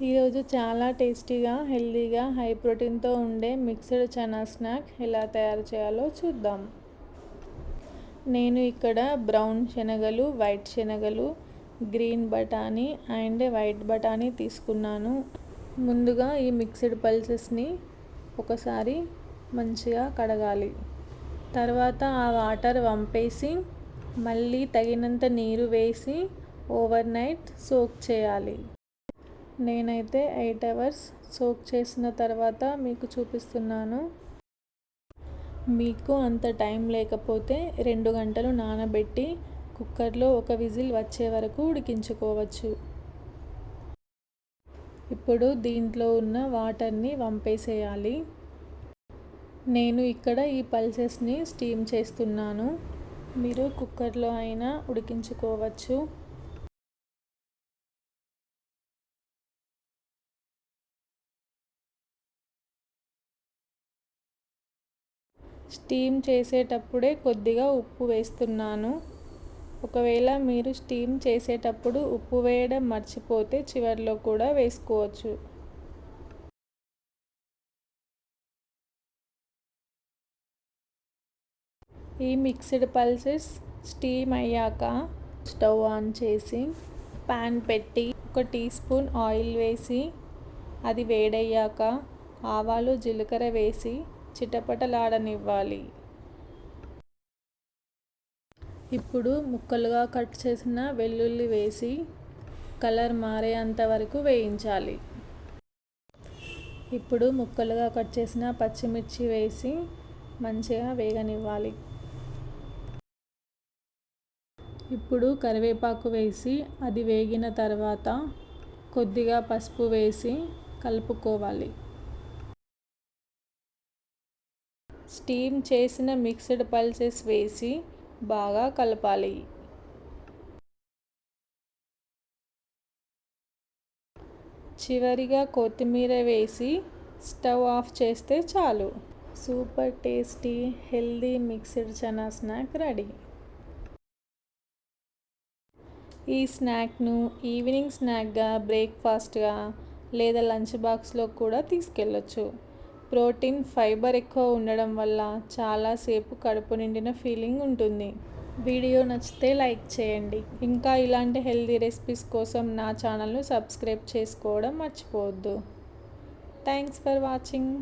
ఈరోజు చాలా టేస్టీగా హెల్తీగా హై ప్రోటీన్తో ఉండే మిక్స్డ్ చనా స్నాక్ ఎలా తయారు చేయాలో చూద్దాం. నేను ఇక్కడ బ్రౌన్ శనగలు, వైట్ శనగలు, గ్రీన్ బఠానీ అండ్ వైట్ బఠానీ తీసుకున్నాను. ముందుగా ఈ మిక్స్డ్ పల్సెస్ని ఒకసారి మంచిగా కడగాలి. తర్వాత ఆ వాటర్ వంపేసి మళ్ళీ తగినంత నీరు వేసి ఓవర్ నైట్ సోక్ చేయాలి. నేనైతే 8 అవర్స్ సోక్ చేసిన తర్వాత మీకు చూపిస్తున్నాను. మీకు అంత టైం లేకపోతే 2 గంటలు నానబెట్టి కుక్కర్లో ఒక విజిల్ వచ్చే వరకు ఉడికించుకోవచ్చు. ఇప్పుడు దీంట్లో ఉన్న వాటర్ని వంపేసేయాలి. నేను ఇక్కడ ఈ పల్సెస్ని స్టీమ్ చేస్తున్నాను. మీరు కుక్కర్లో అయినా ఉడికించుకోవచ్చు. స్టీమ్ చేసేటప్పుడే కొద్దిగా ఉప్పు వేస్తున్నాను. ఒకవేళ మీరు స్టీమ్ చేసేటప్పుడు ఉప్పు వేయడం మర్చిపోతే చివరిలో కూడా వేసుకోవచ్చు. ఈ మిక్స్డ్ పల్సెస్ స్టీమ్ అయ్యాక స్టవ్ ఆన్ చేసి పాన్ పెట్టి 1 టీ స్పూన్ ఆయిల్ వేసి అది వేడయ్యాక ఆవాలు, జీలకర్ర వేసి చిటపటలాడనివ్వాలి. ఇప్పుడు ముక్కలుగా కట్ చేసిన వెల్లుల్లి వేసి కలర్ మారేంత వరకు వేయించాలి. ఇప్పుడు ముక్కలుగా కట్ చేసిన పచ్చిమిర్చి వేసి మంచిగా వేగనివ్వాలి. ఇప్పుడు కరివేపాకు వేసి అది వేగిన తర్వాత కొద్దిగా పసుపు వేసి కలుపుకోవాలి. స్టీమ్ చేసిన మిక్స్డ్ పల్సెస్ వేసి బాగా కలపాలి. చివరిగా కొత్తిమీర వేసి స్టవ్ ఆఫ్ చేస్తే చాలు. Super tasty healthy mixed chana snack ready. ఈ స్నాక్ను ఈవినింగ్ స్నాక్గా, బ్రేక్ఫాస్ట్గా లేదా లంచ్ బాక్స్లో కూడా తీసుకెళ్ళొచ్చు. ప్రోటీన్, ఫైబర్ ఎక్కువ ఉండడం వల్ల చాలాసేపు కడుపు నిండిన ఫీలింగ్ ఉంటుంది. వీడియో నచ్చితే లైక్ చేయండి. ఇంకా ఇలాంటి హెల్తీ రెసిపీస్ కోసం నా ఛానల్ను సబ్స్క్రైబ్ చేసుకోవడం మర్చిపోవద్దు. Thanks for watching.